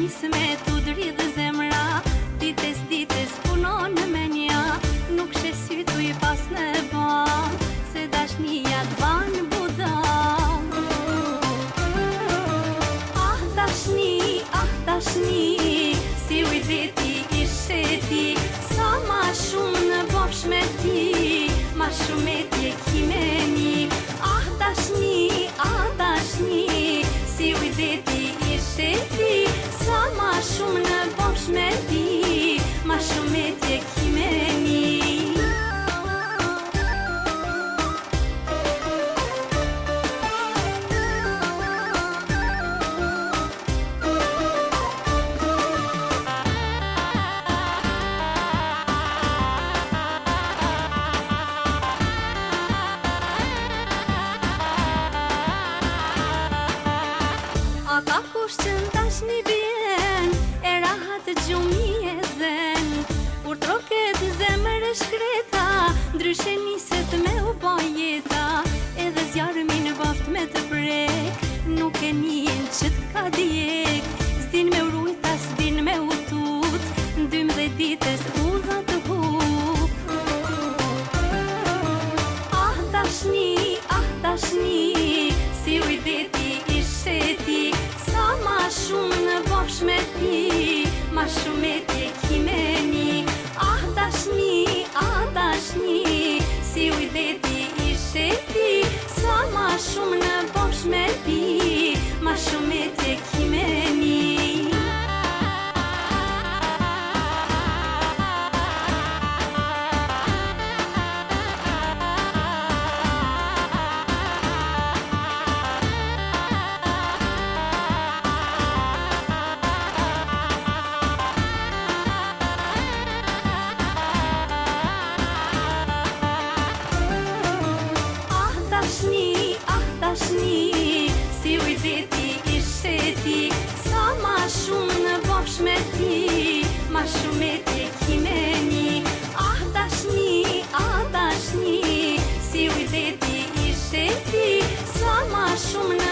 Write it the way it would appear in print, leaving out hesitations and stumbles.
nis me tu dridh zemra, ditës punon në menja, nuk she sy tu I pas në ban, se dashnia t'ban budal. Ah dashni, si ujdeti I sheti, sa ma shumë në bofsh me ti, ma shumë e tje kimeni. Ah dashni, si ujdeti I sheti, sa ma shumë në bofsh me ti, ma shumë e tje kimeni. A ka kush që ndashni bien, e rahat gjumi e zen, kur troket zemër e shkreta, ndryshe niset me u bo jeta, edhe zjarmi në baft me të brek, nuk e njën që t'ka djek, s'din me urujta, s'din me utut, ndym dhe ditës u dha të hup. Ah dashni, si ujdeti I sheti, sa ma shumë në bofsh me ti, ma shumë e tje kimeni. Ah dashni, si ujdeti I sheti, sa ma shumë në bofsh me ti, ma shumë e tje kimeni. Dashni, si ujdeti I sheti, sa ma shumë në bofsh me ti, ma shumë e tje kimeni. Ah dashni, si ujdeti I sheti, sa ma shumë në